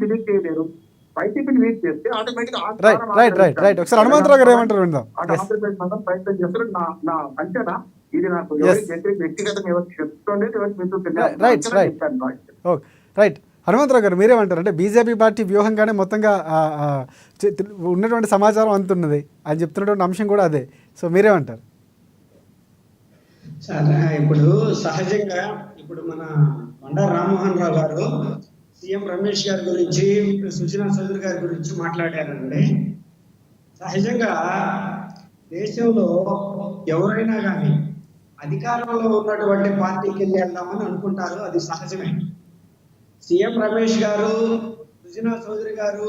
Delete చేయలేరు. వైసీపీని week చేస్తే ఆటోమేటిక్ ఒకసారి హనుమంతరావు గారు ఏమంటారు విందాం. ఆంధ్రప్రదేశ్ మాత్రం ప్రయత్నం చేస్తారు. నా అంచనా ఇది. నాకు వ్యక్తిగతంగా ఎవరికి చెప్తుండేది, ఎవరికి రైట్. హనుమంతరావు గారు మీరేమంటారు? అంటే బీజేపీ పార్టీ వ్యూహంగానే మొత్తంగా ఉన్నటువంటి సమాచారం అంతున్నది అని చెప్తున్నటువంటి అంశం కూడా అదే. సో మీరేమంటారు? సార్ ఇప్పుడు సహజంగా ఇప్పుడు మన బండారు రామ్మోహన్ రావు గారు సీఎం రమేష్ గారి గురించి, సుజనా చౌదరి గారి గురించి మాట్లాడారండి. సహజంగా దేశంలో ఎవరైనా కానీ అధికారంలో ఉన్నటువంటి పార్టీకి వెళ్ళి వెళ్దామని అనుకుంటారు, అది సహజమే. సీఎం రమేష్ గారు, సుజనా చౌదరి గారు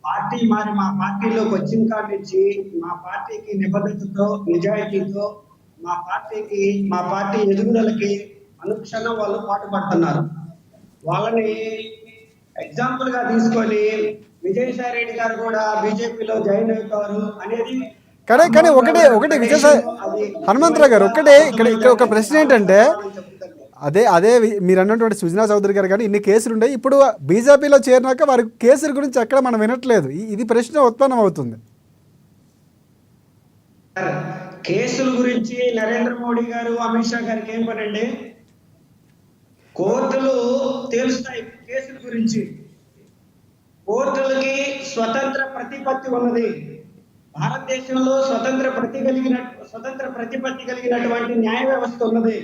పార్టీ మారి మా పార్టీలోకి వచ్చిన కాడి నుంచి మా పార్టీకి నిబద్ధతతో, నిజాయితీతో, మా పార్టీ ఎదుగుదలకి అనుక్షణం వాళ్ళు పాటుపడుతున్నారు. వాళ్ళని ఎగ్జాంపుల్ గా తీసుకొని విజయసాయి రెడ్డి గారు కూడా బీజేపీలో జాయిన్ అవుతారు అనేది. కానీ ఒకటే హనుమంతరావు గారు ఇక్కడ ఒక ప్రశ్న ఏంటంటే, అదే మీరు అన్నటువంటి సుజనా చౌదరి గారు కానీ ఇన్ని కేసులు ఉన్నాయి. ఇప్పుడు బీజేపీలో చేరినాక వారి కేసుల గురించి ఎక్కడ మనం వినట్లేదు. ఇది ప్రశ్న ఉత్పన్నం అవుతుంది. కేసుల గురించి నరేంద్ర మోడీ గారు, అమిత్ షా గారికి ఏం పనండి? కోర్టులు తేలుస్తాయి కేసుల గురించి. కోర్టులకి స్వతంత్ర ప్రతిపత్తి ఉన్నది. భారతదేశంలో స్వతంత్ర ప్రతిపత్తి కలిగినటువంటి న్యాయ వ్యవస్థ ఉన్నది.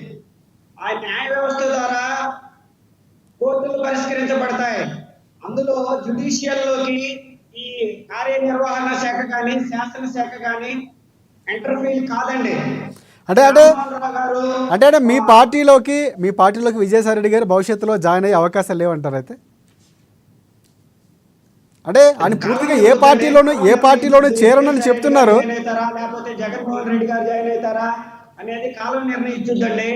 ఆ న్యాయ వ్యవస్థ ద్వారా కోర్టులు పరిష్కరించబడతాయి. అందులో జ్యుడిషియల్లోకి ఈ కార్యనిర్వహణ శాఖ కానీ, శాసనశాఖ కానీ ఎంటర్ఫీల్ కాదండి. అంటే మీ పార్టీలోకి విజయసాయి రెడ్డి గారు భవిష్యత్తులో జాయిన్ అయ్యే అవకాశాలు లేవంటారు అయితే? అంటే ఆయన పూర్తిగా ఏ పార్టీలోనూ చేరనని చెప్తున్నారు. లేకపోతే జగన్మోహన్ రెడ్డి గారు జాయిన్ అవుతారా అనేది కాలం నిర్ణయించుద్దండి.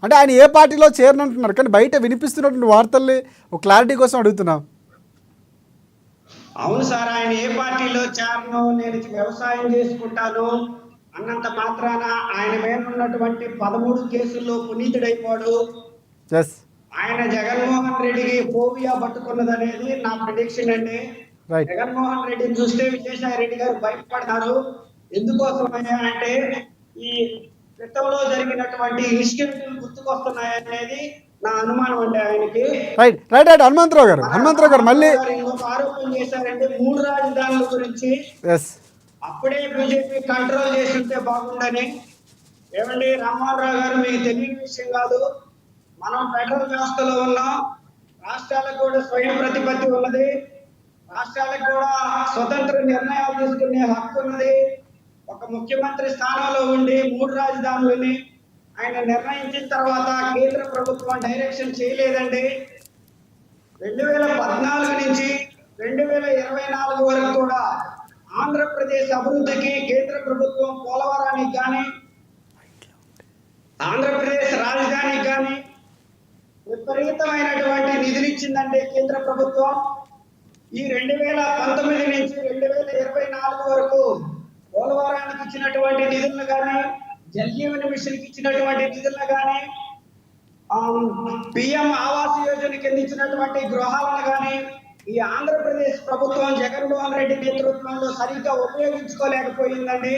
అంటే ఆయన ఏ పార్టీలో చేరనంటున్నారు, కానీ బయట వినిపిస్తున్నటువంటి వార్తల్ని ఒక క్లారిటీ కోసం అడుగుతున్నాం. అవును సార్, ఆయన ఏ పార్టీలో చేరను, నేను వ్యవసాయం చేసుకుంటాను అన్నంత మాత్రాన ఆయన మీద ఉన్నటువంటి 13 కేసుల్లో పునీతుడైపోడు. ఆయన జగన్మోహన్ రెడ్డికి ఫోబియా పట్టుకున్నది అనేది నా ప్రిడిక్షన్ అండి. జగన్మోహన్ రెడ్డిని చూస్తే విజయసాయి రెడ్డి గారు భయపడతారు. ఎందుకోసం అంటే ఈ గతంలో జరిగినటువంటి ఇన్సిడెంట్లు గుర్తుకొస్తున్నాయనేది నా అనుమానం అండి ఆయనకి. హనుమంతరావు గారు మళ్ళీ ఇంకొక ఆరోపణ చేశారంటే 3 రాజధానుల గురించి. అప్పుడే బీజేపీ కంట్రోల్ చేసి ఉంటే బాగుండని. ఏమండి రామ్మోహన్ రావు గారు, మీకు తెలియని విషయం కాదు. మనం ఫెడరల్ వ్యవస్థలో ఉన్నాం. రాష్ట్రాలకు కూడా స్వయం ప్రతిపత్తి ఉన్నది. రాష్ట్రాలకు కూడా స్వతంత్ర నిర్ణయాలు తీసుకునే హక్కు ఉన్నది. ఒక ముఖ్యమంత్రి స్థానంలో ఉండి 3 రాజధానులని ఆయన నిర్ణయించిన తర్వాత కేంద్ర ప్రభుత్వం డైరెక్షన్ చేయలేదండి. 2014 నుంచి 2024 వరకు కూడా ఆంధ్రప్రదేశ్ అభివృద్ధికి కేంద్ర ప్రభుత్వం పోలవరానికి కానీ, ఆంధ్రప్రదేశ్ రాజధానికి కానీ విపరీతమైనటువంటి నిధులు ఇచ్చిందంటే కేంద్ర ప్రభుత్వం. ఈ 2019 నుంచి 2024 వరకు పోలవరానికి ఇచ్చినటువంటి నిధులను కానీ, జల్ జీవన్ మిషన్కి ఇచ్చినటువంటి నిధులను కానీ, పిఎం ఆవాస్ యోజన కింద ఇచ్చినటువంటి గృహాలను కానీ ఈ ఆంధ్రప్రదేశ్ ప్రభుత్వం జగన్మోహన్ రెడ్డి నేతృత్వంలో సరిగ్గా ఉపయోగించుకోలేకపోయిందండి.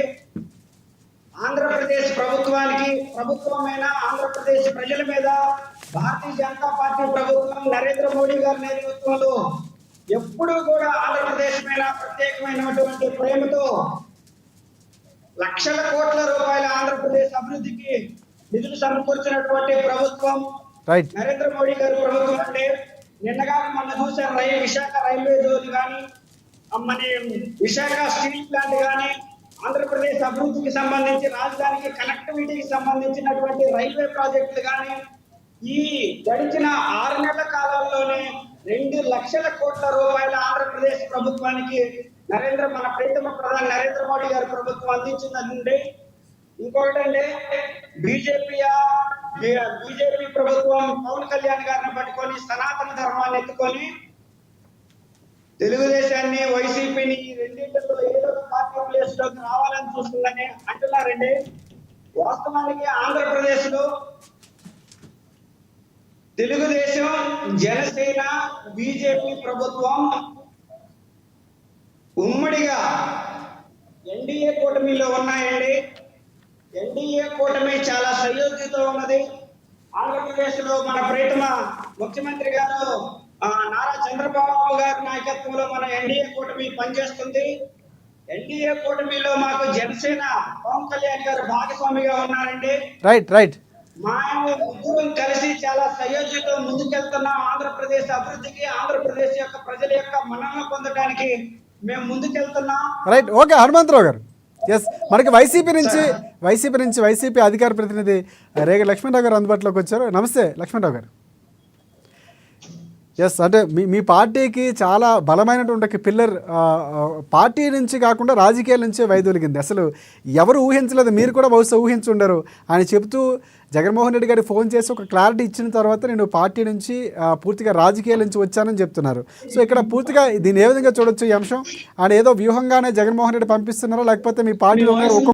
ఆంధ్రప్రదేశ్ ప్రభుత్వమైన ఆంధ్రప్రదేశ్ ప్రజల మీద భారతీయ జనతా పార్టీ ప్రభుత్వం నరేంద్ర మోడీ గారి నేతృత్వంలో ఎప్పుడూ కూడా ఆంధ్రప్రదేశ్ మీద ప్రత్యేకమైనటువంటి ప్రేమతో లక్షల కోట్ల రూపాయల ఆంధ్రప్రదేశ్ అభివృద్ధికి నిధులు సమకూర్చినటువంటి ప్రభుత్వం నరేంద్ర మోడీ గారి ప్రభుత్వం. అంటే నిన్నగా మొన్న చూసారు విశాఖ రైల్వే జోన్ కానీ, మన విశాఖ స్టీల్ ప్లాంట్ కానీ, ఆంధ్రప్రదేశ్ అభివృద్ధికి సంబంధించి రాజధానికి కనెక్టివిటీకి సంబంధించినటువంటి రైల్వే ప్రాజెక్టులు కానీ ఈ గడిచిన 6 నెలల కాలంలోనే 2 లక్షల కోట్ల రూపాయల ఆంధ్రప్రదేశ్ ప్రభుత్వానికి మన ప్రీతమ ప్రధాని నరేంద్ర మోడీ గారి ప్రభుత్వం అందించిందండి. ఇంకొకటంటే బీజేపీ ప్రభుత్వం పవన్ కళ్యాణ్ గారిని పట్టుకొని సనాతన ధర్మాన్ని ఎత్తుకొని తెలుగుదేశాన్ని, వైసీపీని రెండింటిలో ఏదో పార్టీ ప్లేస్ లోకి రావాలని చూస్తుందని అంటున్నారండి. వాస్తవానికి ఆంధ్రప్రదేశ్ లో తెలుగుదేశం, జనసేన, బీజేపీ ప్రభుత్వం ఉమ్మడిగా ఎన్డీఏ కూటమిలో ఉన్నాయండి. ఎన్డీఏ కూటమి చాలా సయోధ్యతో ఉన్నది. ఆంధ్రప్రదేశ్ లో మన ప్రియతమ ముఖ్యమంత్రి గారు నారా చంద్రబాబు గారి నాయకత్వంలో మన ఎన్డీఏ కూటమి పనిచేస్తుంది. ఎన్డీఏ కూటమిలో మాకు జనసేన పవన్ కళ్యాణ్ గారు భాగస్వామిగా ఉన్నారండి. రైట్ మేము ముగ్గురు కలిసి చాలా సయోధ్యతో ముందుకెళ్తున్నాం. ఆంధ్రప్రదేశ్ అభివృద్ధికి, ఆంధ్రప్రదేశ్ యొక్క ప్రజల యొక్క మన్ననలు పొందడానికి మేము ముందుకెళ్తున్నాం. రైట్, ఓకే హనుమంతరావు గారు. ఎస్, మనకి వైసీపీ నుంచి వైసీపీ అధికార ప్రతినిధి రేగ లక్ష్మణరావు గారు అందుబాటులోకి వచ్చారు. నమస్తే లక్ష్మణరావు గారు. ఎస్, అంటే మీ పార్టీకి చాలా బలమైనటువంటి పిల్లర్ పార్టీ నుంచి కాకుండా రాజకీయాల నుంచే వైదొలిగింది. అసలు ఎవరు ఊహించలేదు, మీరు కూడా బహుశా ఊహించుండరు. ఆయన చెబుతూ జగన్మోహన్ రెడ్డి గారికి ఫోన్ చేసి ఒక క్లారిటీ ఇచ్చిన తర్వాత నేను పార్టీ నుంచి పూర్తిగా రాజకీయాల నుంచి వచ్చానని చెప్తున్నారు. సో ఇక్కడ పూర్తిగా దీన్ని ఏ విధంగా చూడొచ్చు ఈ అంశం? ఆయన ఏదో వ్యూహంగానే జగన్మోహన్ రెడ్డి పంపిస్తున్నారా, లేకపోతే మీ పార్టీలో